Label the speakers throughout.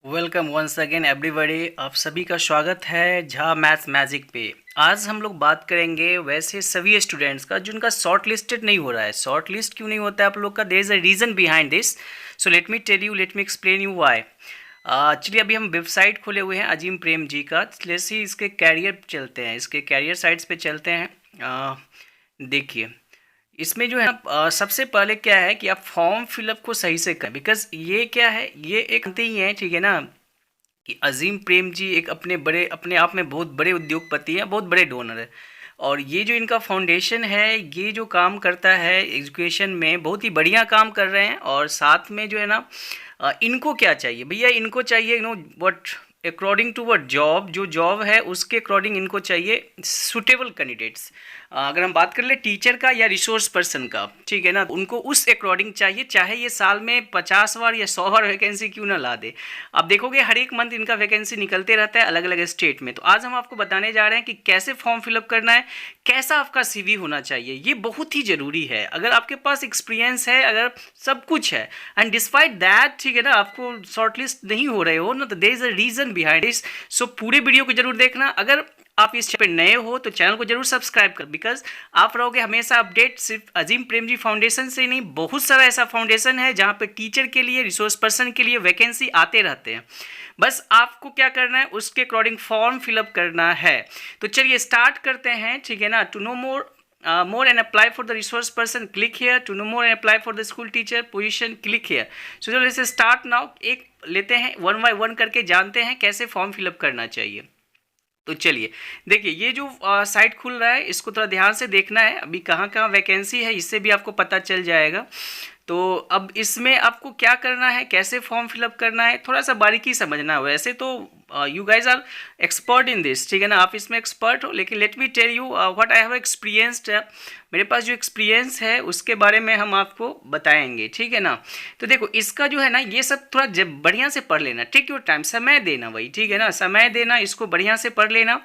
Speaker 1: Welcome once again everybody. आप सभी का स्वागत है झा मैथ्स मैजिक पे। आज हम लोग बात करेंगे वैसे सभी स्टूडेंट्स का जिनका शॉर्ट लिस्टेड नहीं हो रहा है। शॉर्ट लिस्ट क्यों नहीं होता है आप लोग का? There is a reason behind this, so let me tell you, let me explain you why. चलिए, अभी हम वेबसाइट खोले हुए हैं अजीम प्रेम जी का। जैसे ही इसके कैरियर चलते हैं, इसके कैरियर साइट्स पे चलते हैं। देखिए, इसमें जो है सबसे पहले क्या है कि आप फॉर्म फिलअप को सही से करें। बिकॉज ये क्या है, ये एक ही है, ठीक है ना, कि अजीम प्रेम जी एक अपने आप में बहुत बड़े उद्योगपति हैं, बहुत बड़े डोनर है। और ये जो इनका फाउंडेशन है, ये जो काम करता है एजुकेशन में, बहुत ही बढ़िया काम कर रहे हैं। और साथ में जो है ना, इनको क्या चाहिए भैया? इनको चाहिए what according to what job, जो जॉब है उसके अकॉर्डिंग इनको चाहिए सुटेबल कैंडिडेट्स। अगर हम बात कर ले टीचर का या रिसोर्स पर्सन का, ठीक है ना, उनको उस अकॉर्डिंग चाहिए, चाहे ये साल में 50 बार या 100 बार वैकेंसी क्यों ना ला दे। आप देखोगे हर एक मंथ इनका वैकेंसी निकलते रहता है अलग अलग स्टेट में। तो आज हम आपको बताने जा रहे हैं कि कैसे फॉर्म फिलअप करना है, कैसा आपका सीवी होना चाहिए। ये बहुत ही ज़रूरी है। अगर आपके पास एक्सपीरियंस है, अगर सब कुछ है, एंड डिस्पाइट दैट, ठीक है ना, आपको शॉर्टलिस्ट नहीं हो रहे हो ना, तो there is a reason behind this. So पूरे वीडियो को जरूर देखना। अगर आप इस चैनल पे नए हो तो चैनल को जरूर सब्सक्राइब कर, बिकॉज आप रहोगे हमेशा अपडेट। सिर्फ अजीम प्रेम जी फाउंडेशन से नहीं, बहुत सारा ऐसा फाउंडेशन है जहाँ पे टीचर के लिए, रिसोर्स पर्सन के लिए वैकेंसी आते रहते हैं। बस आपको क्या करना है, उसके अकॉर्डिंग फॉर्म फिलअप करना है। तो चलिए स्टार्ट करते हैं, ठीक है ना। To know more and apply for the resource person, click here. To know more and apply for the school teacher position, click here. So चलो इसे start now। एक लेते हैं, वन बाय वन करके जानते हैं कैसे फॉर्म फिलअप करना चाहिए। तो चलिए देखिए, ये जो साइट खुल रहा है इसको थोड़ा ध्यान से देखना है। अभी कहाँ कहाँ वैकेंसी है इससे भी आपको पता चल जाएगा। तो अब इसमें आपको क्या करना है, कैसे फॉर्म फिलअप करना है, थोड़ा सा बारीकी समझना है। वैसे तो you guys are expert in this, ठीक है ना, आप इसमें एक्सपर्ट हो। लेकिन let me tell you what I have experienced. मेरे पास जो एक्सपीरियंस है उसके बारे में हम आपको बताएंगे, ठीक है ना। तो देखो, इसका जो है ना, ये सब थोड़ा जब बढ़िया से पढ़ लेना, टेक योर टाइम, समय देना भाई, ठीक है ना, समय देना, इसको बढ़िया से पढ़ लेना।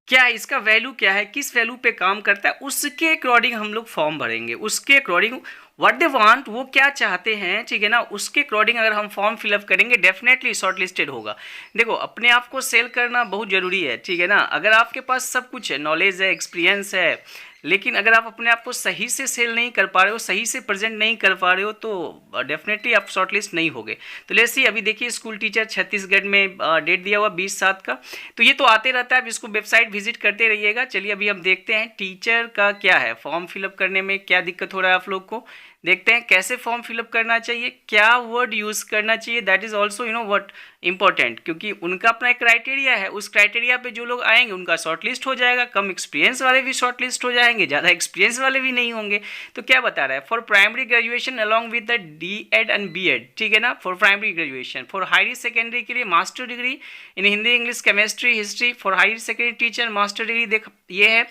Speaker 1: क्या है इसका वैल्यू, क्या है, किस वैल्यू पे काम करता है, उसके अकॉर्डिंग हम लोग फॉर्म भरेंगे। उसके अकॉर्डिंग व्हाट दे वांट, वो क्या चाहते हैं, ठीक है ना, उसके अकॉर्डिंग अगर हम फॉर्म फिलअप करेंगे डेफिनेटली शॉर्ट लिस्टेड होगा। देखो, अपने आप को सेल करना बहुत ज़रूरी है, ठीक है ना। अगर आपके पास सब कुछ है, नॉलेज है, एक्सपीरियंस है, लेकिन अगर आप अपने आप को सही से सेल नहीं कर पा रहे हो, सही से प्रेजेंट नहीं कर पा रहे हो, तो डेफिनेटली आप शॉर्टलिस्ट नहीं होगे। तो लेट्स सी, अभी देखिए स्कूल टीचर छत्तीसगढ़ में डेट दिया हुआ 20/7 का। तो ये तो आते रहता है, अब इसको वेबसाइट विजिट करते रहिएगा। चलिए अभी हम देखते हैं टीचर का क्या है, फॉर्म फिलअप करने में क्या दिक्कत हो रहा है आप लोग को। देखते हैं कैसे फॉर्म फिलअप करना चाहिए, क्या वर्ड यूज़ करना चाहिए, that is also what important, क्योंकि उनका अपना एक क्राइटेरिया है। उस क्राइटेरिया पे जो लोग आएंगे उनका शॉर्टलिस्ट हो जाएगा। कम एक्सपीरियंस वाले भी शॉर्टलिस्ट हो जाएंगे, ज़्यादा एक्सपीरियंस वाले भी नहीं होंगे। तो क्या बता रहा है, for primary graduation along with the D.Ed and B.Ed, ठीक है ना, for primary graduation. For higher secondary के लिए master degree in Hindi, English, chemistry, history. For higher secondary teacher master degree, देख ये है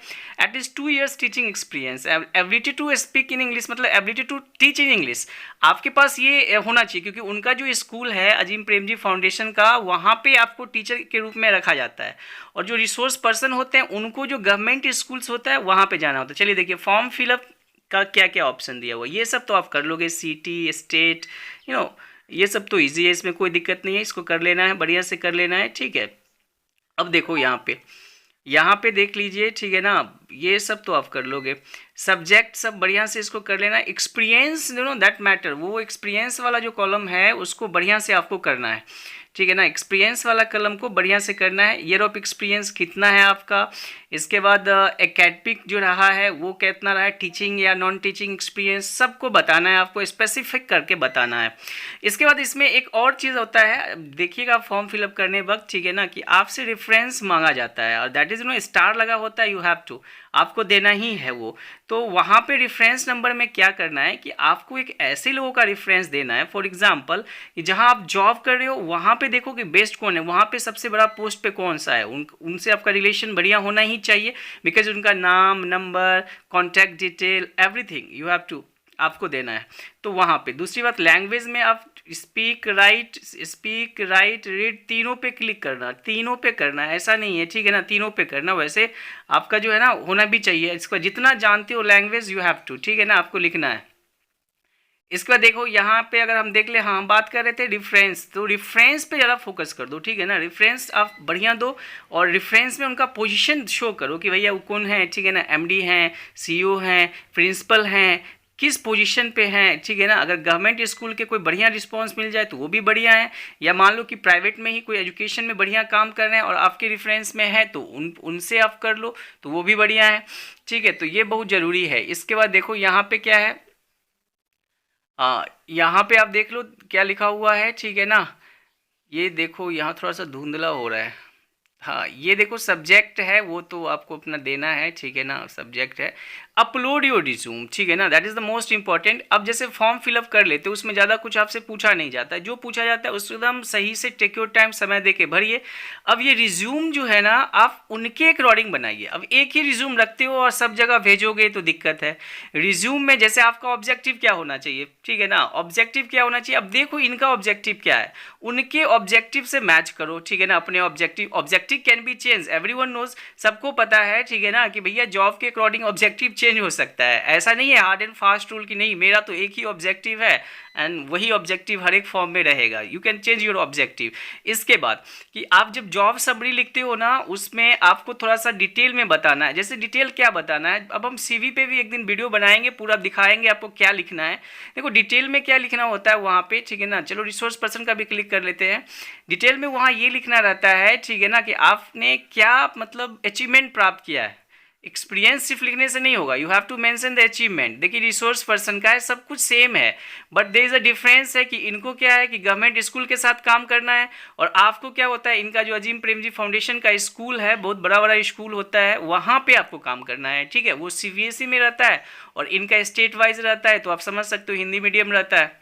Speaker 1: at least 2 years teaching experience. Ability to speak in English, मतलब ability to teach in English आपके पास ये होना चाहिए, क्योंकि उनका जो स्कूल है अजीम प्रेम जी फाउंडेशन का, वहाँ पे आपको टीचर के रूप में रखा जाता है। और जो रिसोर्स पर्सन होते हैं उनको जो गवर्नमेंट स्कूल्स होता है वहाँ पे जाना होता है। चलिए देखिए, फॉर्म फिलअप का क्या क्या ऑप्शन दिया हुआ, ये सब तो आप कर लोगे। सिटी, स्टेट, ये सब तो ईजी है, इसमें कोई दिक्कत नहीं है, इसको कर लेना है, बढ़िया से कर लेना है, ठीक है। अब देखो यहाँ पे देख लीजिए, ठीक है ना, ये सब तो आप कर लोगे। सब्जेक्ट सब बढ़िया से इसको कर लेना। एक्सपीरियंस दैट मैटर, वो एक्सपीरियंस वाला जो कॉलम है उसको बढ़िया से आपको करना है, ठीक है ना। एक्सपीरियंस वाला कलम को बढ़िया से करना है। ईयर ऑफ एक्सपीरियंस कितना है आपका, इसके बाद एकेडमिक जो रहा है वो कितना रहा है, टीचिंग या नॉन टीचिंग एक्सपीरियंस, सबको बताना है, आपको स्पेसिफिक करके बताना है। इसके बाद इसमें एक और चीज़ होता है, देखिएगा फॉर्म फिलअप करने वक्त, ठीक है ना, कि आपसे रेफरेंस मांगा जाता है, और दैट इज़ स्टार लगा होता है, यू हैव टू, आपको देना ही है वो। तो वहाँ पे रेफरेंस नंबर में क्या करना है कि आपको एक ऐसे लोगों का रेफरेंस देना है, फॉर एग्जांपल कि जहाँ आप जॉब कर रहे हो वहाँ पे देखो कि बेस्ट कौन है, वहाँ पे सबसे बड़ा पोस्ट पे कौन सा है, उनसे आपका रिलेशन बढ़िया होना ही चाहिए। बिकॉज उनका नाम, number, contact detail, everything you have to आपको देना है। तो वहाँ पे दूसरी बात, लैंग्वेज में आप स्पीक, राइट, रीड, तीनों पे क्लिक करना, तीनों पे करना है, ऐसा नहीं है, ठीक है ना, तीनों पे करना। वैसे आपका जो है ना होना भी चाहिए, इसको जितना जानते हो लैंग्वेज यू हैव टू, ठीक है ना, आपको लिखना है। इसके बाद देखो यहाँ पे अगर हम देख ले, हाँ हम बात कर रहे थे रेफरेंस, तो रेफरेंस पे ज़्यादा फोकस कर दो, ठीक है ना। रेफरेंस आप बढ़िया दो और रेफरेंस में उनका पोजीशन शो करो कि भैया वो कौन है, ठीक है ना। एमडी हैं, सीईओ हैं, प्रिंसिपल हैं, किस पोजीशन पे हैं, ठीक है ना। अगर गवर्नमेंट स्कूल के कोई बढ़िया रिस्पांस मिल जाए तो वो भी बढ़िया है, या मान लो कि प्राइवेट में ही कोई एजुकेशन में बढ़िया काम कर रहे हैं और आपके रेफरेंस में है तो उनसे आप कर लो तो वो भी बढ़िया है, ठीक है। तो ये बहुत ज़रूरी है। इसके बाद देखो यहाँ पे क्या है, यहाँ पे आप देख लो क्या लिखा हुआ है, ठीक है ना। ये देखो यहाँ थोड़ा सा धुंधला हो रहा है। हाँ ये देखो सब्जेक्ट है वो तो आपको अपना देना है, ठीक है ना। सब्जेक्ट है अपलोड योर रिज्यूम, ठीक है ना, that is the most important. अब जैसे फॉर्म फिलअप कर लेते उसमें ज़्यादा कुछ आपसे पूछा नहीं जाता, जो पूछा जाता है उसको एकदम सही से टेक योर टाइम समय दे के भरिए। अब ये रिज्यूम जो है ना आप उनके अकॉर्डिंग बनाइए। अब एक ही रिज्यूम रखते हो और सब जगह भेजोगे तो दिक्कत है। रिज्यूम में जैसे आपका ऑब्जेक्टिव क्या होना चाहिए, ठीक है ना, ऑब्जेक्टिव क्या होना चाहिए। अब देखो इनका ऑब्जेक्टिव क्या है, उनके ऑब्जेक्टिव से मैच करो, ठीक है ना। अपने objective can be change, everyone knows, सबको पता है, ठीक है ना, कि भैया जॉब के अकॉर्डिंग ऑब्जेक्टिव चेंज हो सकता है। ऐसा नहीं है हार्ड एंड फास्ट रूल की नहीं मेरा तो एक ही ऑब्जेक्टिव है एंड वही ऑब्जेक्टिव हर एक फॉर्म में रहेगा। You can change your objective. इसके बाद कि आप जब जॉब समरी लिखते हो ना उसमें आपको थोड़ा सा डिटेल में बताना है। जैसे डिटेल क्या बताना है, अब हम सीवी पे भी एक दिन वीडियो बनाएंगे, पूरा दिखाएंगे आपको क्या लिखना है। देखो डिटेल में क्या लिखना होता है वहाँ पे, ठीक है ना। चलो रिसोर्स पर्सन का भी क्लिक कर लेते हैं। डिटेल में वहाँ ये लिखना रहता है, ठीक है ना, कि आपने क्या मतलब अचीवमेंट प्राप्त किया है। एक्सपीरियंस सिर्फ लिखने से नहीं होगा, you have to mention the achievement. देखिए रिसोर्स पर्सन का है, सब कुछ सेम है, but there is a difference है कि इनको क्या है कि गवर्नमेंट स्कूल के साथ काम करना है और आपको क्या होता है, इनका जो अजीम प्रेमजी फाउंडेशन का स्कूल है, बहुत बड़ा बड़ा स्कूल होता है, वहाँ पे आपको काम करना है, ठीक है। वो सीबीएसई में रहता है और इनका स्टेट वाइज रहता है, तो आप समझ सकते हो हिंदी मीडियम रहता है,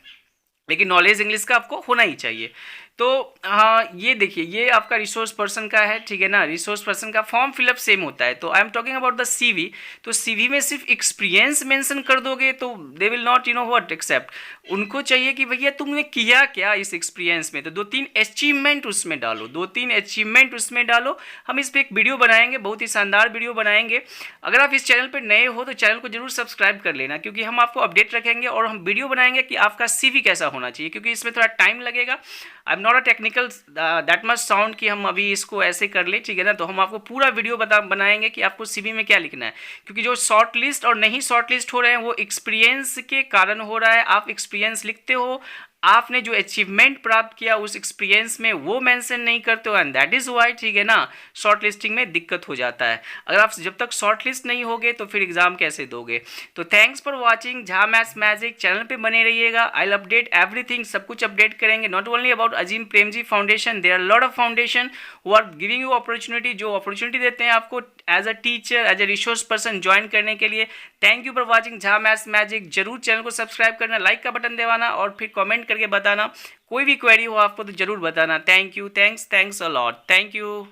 Speaker 1: लेकिन नॉलेज इंग्लिश का आपको होना ही चाहिए। तो हाँ ये देखिए ये आपका रिसोर्स पर्सन का है, ठीक है ना। रिसोर्स पर्सन का फॉर्म फिलअप सेम होता है। तो I am talking about the CV. तो सीवी में सिर्फ एक्सपीरियंस मेंशन कर दोगे तो they will not you know what accept. उनको चाहिए कि भैया तुमने किया क्या इस एक्सपीरियंस में, तो 2-3 अचीवमेंट उसमें डालो, 2-3 अचीवमेंट उसमें डालो। हम इस पर एक वीडियो बनाएंगे, बहुत ही शानदार वीडियो बनाएंगे। अगर आप इस चैनल पर नए हो तो चैनल को जरूर सब्सक्राइब कर लेना, क्योंकि हम आपको अपडेट रखेंगे और हम वीडियो बनाएंगे कि आपका सीवी कैसा होना चाहिए, क्योंकि इसमें थोड़ा टाइम लगेगा। I am not a technical that much sound कि हम अभी इसको ऐसे कर ले, ठीक है ना। तो हम आपको पूरा वीडियो बनाएंगे कि आपको सीवी में क्या लिखना है, क्योंकि जो शॉर्ट लिस्ट और नहीं शॉर्ट लिस्ट हो रहे हैं वो एक्सपीरियंस के कारण हो रहा है। आप एक्सपीरियंस लिखते हो, आपने जो अचीवमेंट प्राप्त किया उस एक्सपीरियंस में वो मेंशन नहीं करते हो, एंड दैट इज़ वाई, ठीक है ना, शॉर्ट लिस्टिंग में दिक्कत हो जाता है। अगर आप जब तक शॉर्ट लिस्ट नहीं होगे तो फिर एग्जाम कैसे दोगे। तो thanks for watching Jha maths magic, channel पे बने रहिएगा। आई विल अपडेट एवरीथिंग, सब कुछ अपडेट करेंगे, not only about Azim Premji Foundation, there are lot of foundation who are giving you opportunity, जो अपॉर्चुनिटी देते हैं आपको as a teacher, as a resource person join करने के लिए। Thank you for watching Jha maths magic. जरूर चैनल को सब्सक्राइब करना, लाइक का बटन दबाना और फिर कमेंट करके बताना, कोई भी क्वेरी हो आपको तो जरूर बताना। Thank you, thanks a lot, thank you.